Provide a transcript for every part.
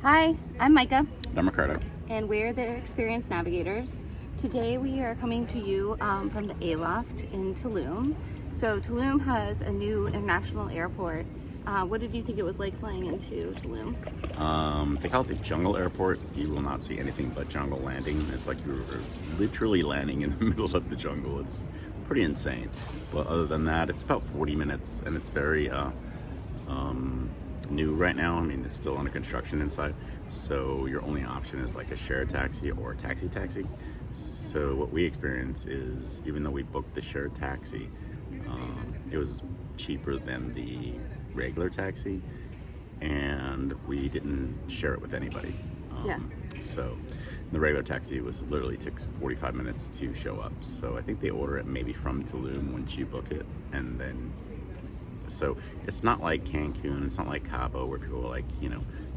Hi, I'm Micah, I'm Ricardo. and we're the Experienced Navigators. Today we are coming to you from the Aloft in Tulum. So Tulum has a new international airport. What did you think it was like flying into Tulum? They call it the Jungle Airport. You will not see anything but jungle landing. It's like you're literally landing in the middle of the jungle. It's pretty insane. But other than that, it's about 40 minutes, and it's very new right now. I mean, it's still under construction inside. So your only option is like a shared taxi or a taxi. So what we experience is, even though we booked the shared taxi, it was cheaper than the regular taxi, and we didn't share it with anybody. Yeah. So the regular taxi was literally took 45 minutes to show up. So I think they order it maybe from Tulum once you book it, and then so it's not like Cancun, it's not like Cabo where people are like,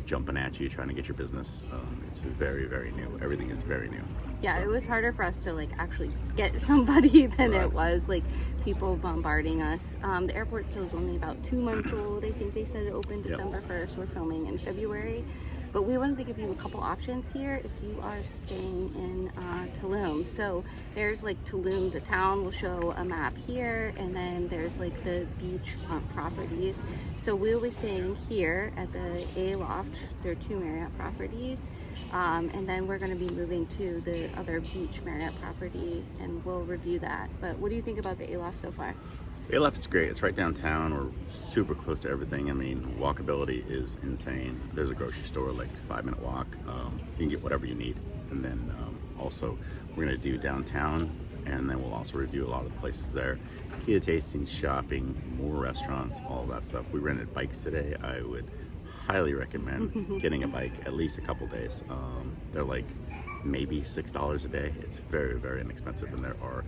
jumping at you trying to get your business. It's very, very new. Everything is very new. Yeah, it was harder for us to actually get somebody than Right. it was people bombarding us. The airport still is only about 2 months old. I think they said it opened Yep. December 1st. We're filming in February. But we wanted to give you a couple options here if you are staying in Tulum. So there's Tulum, the town. We'll show a map here, and then there's the beachfront properties. So we'll be staying here at the Aloft. There are 2 Marriott properties. And then we're going to be moving to the other beach Marriott property, and we'll review that. But what do you think about the Aloft so far? Aloft is great. It's right downtown. We're super close to everything. I mean, walkability is insane. There's a grocery store, 5-minute walk. You can get whatever you need. And then also, we're going to do downtown, and then we'll also review a lot of the places there. Key to tasting, shopping, more restaurants, all that stuff. We rented bikes today. I would highly recommend getting a bike at least a couple days. They're maybe $6 a day. It's very, very inexpensive, and there are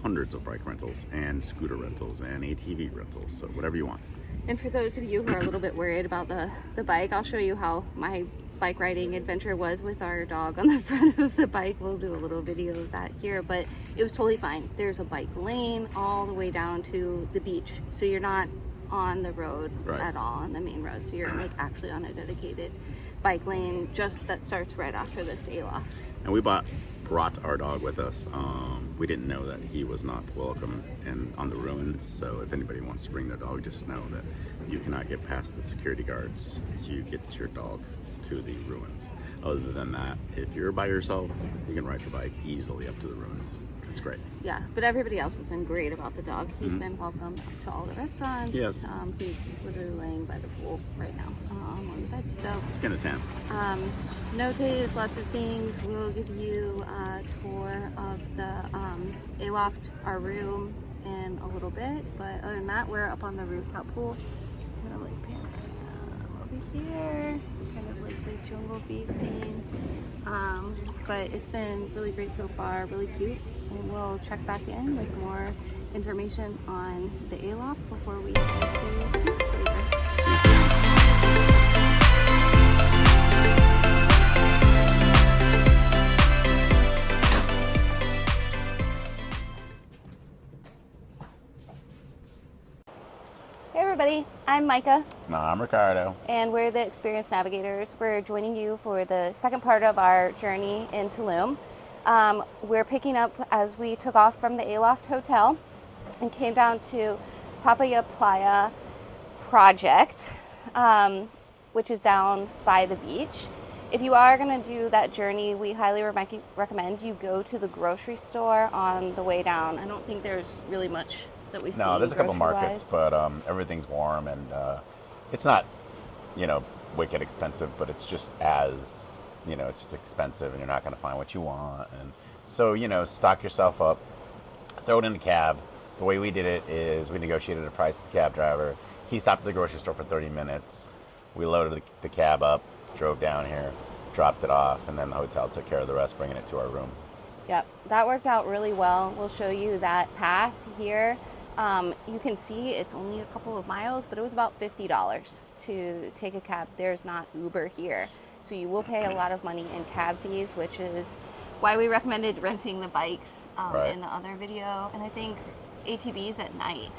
hundreds of bike rentals and scooter rentals and ATV rentals, so whatever you want. And for those of you who are a little bit worried about the bike, I'll show you how my bike riding adventure was with our dog on the front of the bike. We'll do a little video of that here, but it was totally fine. There's a bike lane all the way down to the beach, so you're not on the road Right. at all, on the main road. So you're actually on a dedicated bike lane just that starts right after this Aloft. And we brought our dog with us. We didn't know that he was not welcome on the ruins, so if anybody wants to bring their dog, just know that you cannot get past the security guards to get your dog to the ruins. Other than that, if you're by yourself, you can ride your bike easily up to the ruins. It's great. Yeah, but everybody else has been great about the dog. He's been welcome to all the restaurants. Yes. He's literally laying by the pool right now on the bed. So It's kind of tan. snow days, lots of things. We'll give you a tour of the Aloft, our room, in a little bit. But other than that, we're up on the rooftop pool. Kind of pan over here, kind of the jungle facing. But it's been really great so far, really cute. And we'll check back in with more information on the Aloft before we head to the beach later. Hey everybody, I'm Micah, No, I'm Ricardo. and we're the Experienced Navigators. We're joining you for the second part of our journey in Tulum. We're picking up as we took off from the Aloft Hotel and came down to Papaya Playa Project, which is down by the beach. If you are going to do that journey, we highly recommend you go to the grocery store on the way down. I don't think there's really much that we've seen. No, there's a couple markets, grocery-wise. but everything's warm, and it's not, wicked expensive, but it's just it's just expensive, and you're not going to find what you want. And so, stock yourself up, throw it in a cab. The way we did it is we negotiated a price with the cab driver. He stopped at the grocery store for 30 minutes. We loaded the cab up, drove down here, dropped it off, and then the hotel took care of the rest, bringing it to our room. Yep, that worked out really well. We'll show you that path here. You can see it's only a couple of miles, but it was about $50 to take a cab. There's not Uber here. So you will pay a lot of money in cab fees, which is why we recommended renting the bikes Right. in the other video. And I think ATVs at night.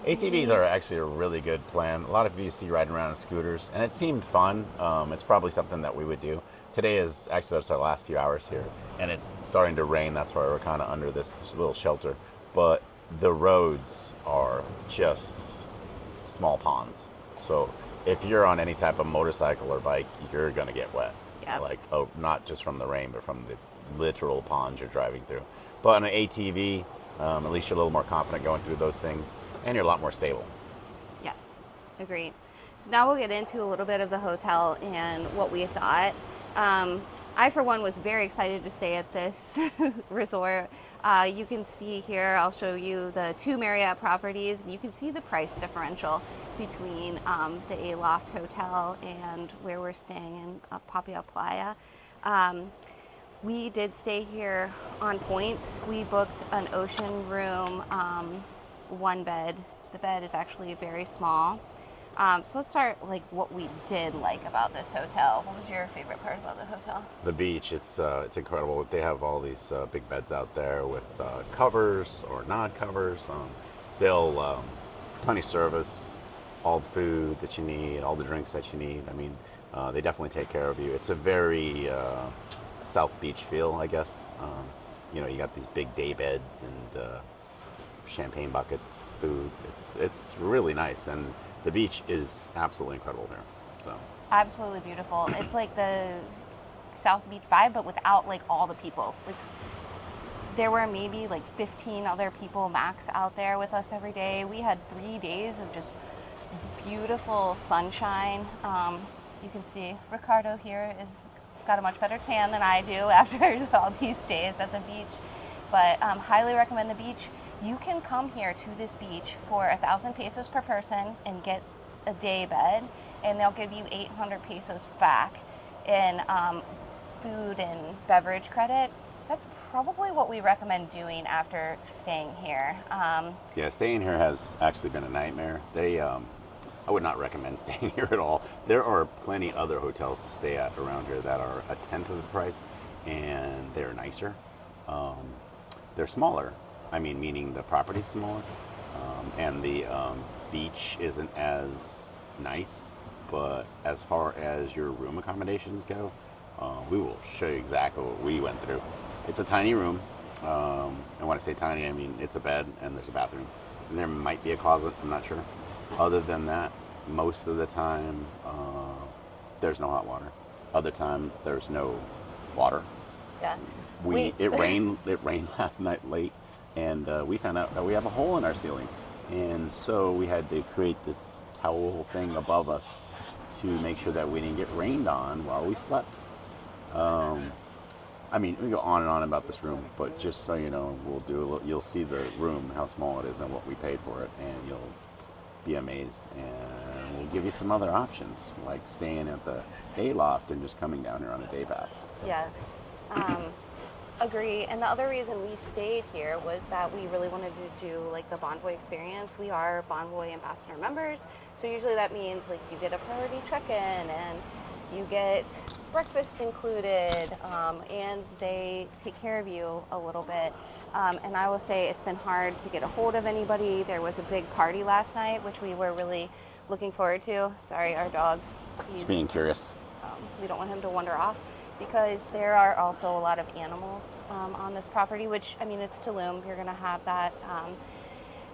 ATVs are actually a really good plan. A lot of people you see riding around on scooters, and it seemed fun. It's probably something that we would do. Today is actually just our last few hours here, and it's starting to rain. That's why we're kind of under this little shelter. But the roads are just small ponds. So if you're on any type of motorcycle or bike, you're gonna get wet. Yeah. Like, oh, not just from the rain, but from the literal ponds you're driving through. But on an ATV, at least you're a little more confident going through those things, and you're a lot more stable. Yes, agreed. So now we'll get into a little bit of the hotel and what we thought. I, for one, was very excited to stay at this resort. You can see here, I'll show you the 2 Marriott properties, and you can see the price differential between the Aloft Hotel and where we're staying in Papia Playa. We did stay here on points. We booked an ocean room, 1 bed. The bed is actually very small. So let's start like what we did like about this hotel. What was your favorite part about the hotel? The beach, it's incredible. They have all these big beds out there with covers or not covers. They'll plenty service, all the food that you need, all the drinks that you need. I mean, they definitely take care of you. It's a very South Beach feel, I guess. You know, you got these big day beds and champagne buckets, food. It's really nice, and the beach is absolutely incredible there. So Absolutely beautiful. It's like the South Beach vibe, but without like all the people. Like there were maybe like 15 other people max out there with us every day. We had 3 days of just beautiful sunshine. You can see Ricardo here is got a much better tan than I do after all these days at the beach. But highly recommend the beach. You can come here to this beach for 1,000 pesos per person and get a day bed, and they'll give you 800 pesos back in food and beverage credit. That's probably what we recommend doing after staying here. yeah, staying here has actually been a nightmare. I would not recommend staying here at all. There are plenty other hotels to stay at around here that are a tenth of the price, and they're nicer. They're smaller. I mean, meaning the property's smaller, and the beach isn't as nice. But as far as your room accommodations go, we will show you exactly what we went through. It's a tiny room, and when I say tiny, I mean it's a bed and there's a bathroom. And there might be a closet, I'm not sure. Other than that, most of the time, there's no hot water. Other times, there's no water. Yeah. It rained last night late, and we found out that we have a hole in our ceiling, and so we had to create this towel thing above us to make sure that we didn't get rained on while we slept. I mean, we go on and on about this room, but just so you know, you'll see the room, how small it is, and what we paid for it, and you'll be amazed. And we'll give you some other options, like staying at the Aloft and just coming down here on a day pass. So. Yeah. Agree. And the other reason we stayed here was that we really wanted to do like the Bonvoy experience. We are Bonvoy ambassador members, so usually that means like you get a priority check-in and you get breakfast included, and they take care of you a little bit. And I will say it's been hard to get a hold of anybody. There was a big party last night, which we were really looking forward to. Sorry, our dog. He's being curious. We don't want him to wander off, because there are also a lot of animals on this property, which, I mean, it's Tulum, you're going to have that.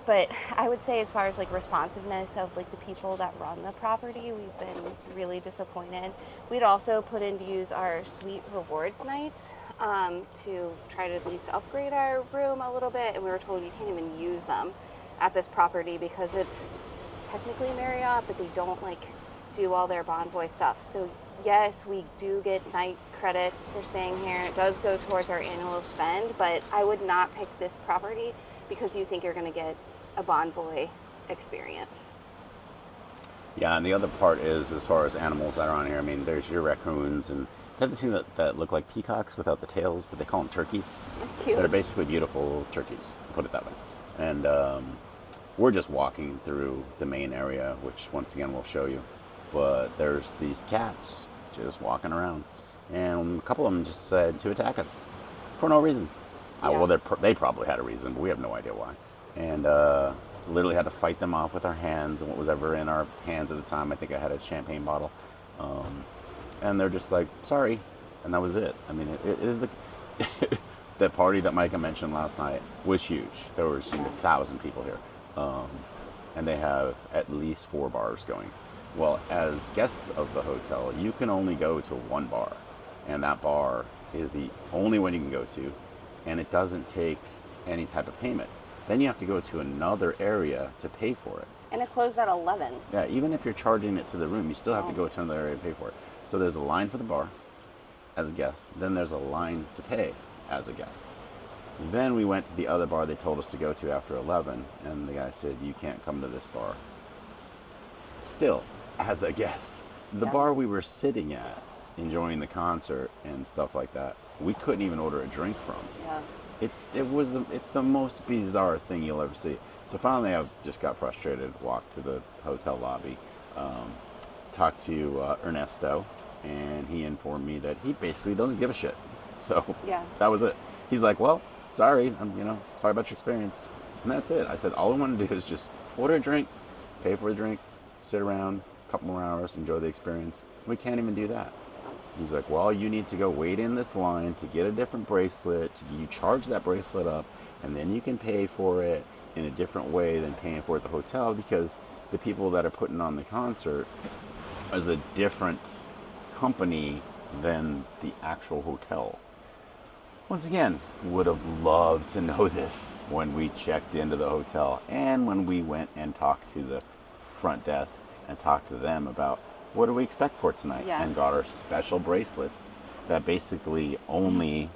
But I would say as far as like responsiveness of like the people that run the property, we've been really disappointed. We'd also put into use our Sweet Rewards nights to try to at least upgrade our room a little bit, and we were told you can't even use them at this property because it's technically Marriott, but they don't like do all their Bonvoy stuff. So yes, we do get night credits for staying here. It does go towards our annual spend, but I would not pick this property because you think you're going to get a Bonvoy experience. Yeah, and the other part is, as far as animals that are on here, I mean, there's your raccoons, and you have to see that look like peacocks without the tails, but they call them turkeys. Cute. They're basically beautiful turkeys, put it that way. And we're just walking through the main area, which once again we'll show you. But there's these cats just walking around, and a couple of them just decided to attack us for no reason. Yeah. Well, they probably had a reason, but we have no idea why. And literally had to fight them off with our hands and what was ever in our hands at the time. I think I had a champagne bottle. And they're just like, sorry. And that was it. I mean, it is the... that party that Micah mentioned last night was huge. There was 1,000 people here. And they have at least 4 bars going. Well, as guests of the hotel, you can only go to one bar. And that bar is the only one you can go to. And it doesn't take any type of payment. Then you have to go to another area to pay for it. And it closed at 11. Yeah, even if you're charging it to the room, you still have to go to another area to pay for it. So there's a line for the bar as a guest. Then there's a line to pay as a guest. Then we went to the other bar they told us to go to after 11, and the guy said, you can't come to this bar. Still, as a guest. The bar we were sitting at, enjoying the concert and stuff like that, we couldn't even order a drink from. Yeah. It's the most bizarre thing you'll ever see. So finally, I just got frustrated, walked to the hotel lobby, talked to Ernesto, and he informed me that he basically doesn't give a shit. So that was it. He's like, well, sorry, sorry about your experience. And that's it. I said, all I want to do is just order a drink, pay for a drink, sit around a couple more hours, enjoy the experience. We can't even do that. He's like, well, you need to go wait in this line to get a different bracelet. You charge that bracelet up, and then you can pay for it in a different way than paying for it at the hotel, because the people that are putting on the concert is a different company than the actual hotel. Once again, would have loved to know this when we checked into the hotel and when we went and talked to the front desk and talked to them about what do we expect for tonight, and got our special bracelets that basically only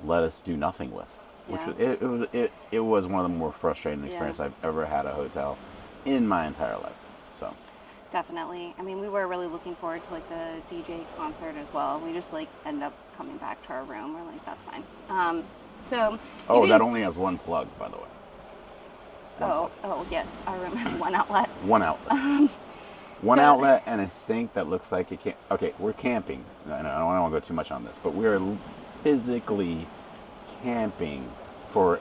let us do nothing with. Which it was one of the more frustrating experiences I've ever had at a hotel in my entire life. So definitely. I mean, we were really looking forward to like the DJ concert as well. We just like end up coming back to our room. We're like, that's fine. That only has one plug, by the way. Yes, our room has one outlet. One outlet. One outlet and a sink that looks like it can't. Okay, we're camping. I don't want to go too much on this, but we're physically camping for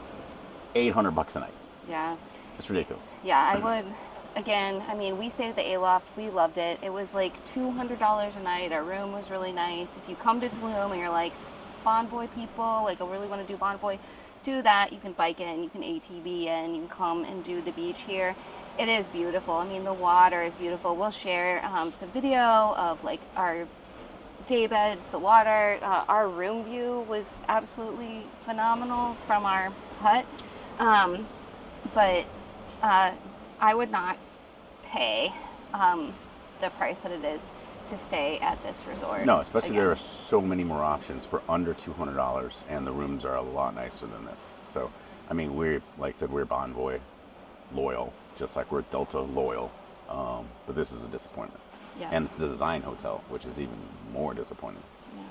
$800 a night. Yeah. It's ridiculous. Yeah, I would. Again, I mean, we stayed at the Aloft. We loved it. It was like $200 a night. Our room was really nice. If you come to Tulum and you're like, Bonvoy people, like I really want to do Bonvoy, do that. You can bike in, you can ATV in, you can come and do the beach here. It is beautiful. I mean, the water is beautiful. We'll share some video of like our day beds, the water. Our room view was absolutely phenomenal from our hut. But I would not pay the price that it is to stay at this resort. No, especially there are so many more options for under $200, and the rooms are a lot nicer than this. So, I mean, we're, like I said, we're Bonvoy loyal, just like we're Delta loyal, but this is a disappointment. Yeah. And the Design Hotel, which is even more disappointing. Yeah.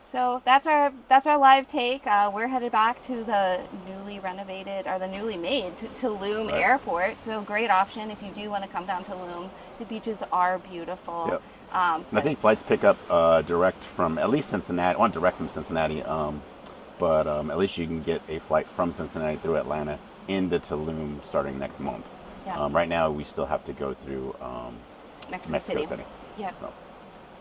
So that's our live take. We're headed back to the newly renovated, or the newly made Tulum Airport. So great option if you do want to come down to Tulum. The beaches are beautiful. Yep. And I think flights pick up direct from at least Cincinnati. Well, not direct from Cincinnati, but at least you can get a flight from Cincinnati through Atlanta into Tulum starting next month. Yeah. Right now, we still have to go through Mexico City. Yep. So.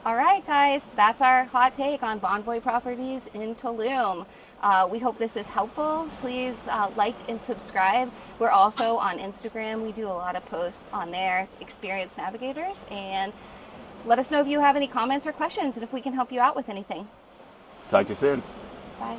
All right, guys, that's our hot take on Bonvoy properties in Tulum. We hope this is helpful. Please like and subscribe. We're also on Instagram. We do a lot of posts on there, Experienced Navigators, and let us know if you have any comments or questions and if we can help you out with anything. Talk to you soon. Bye.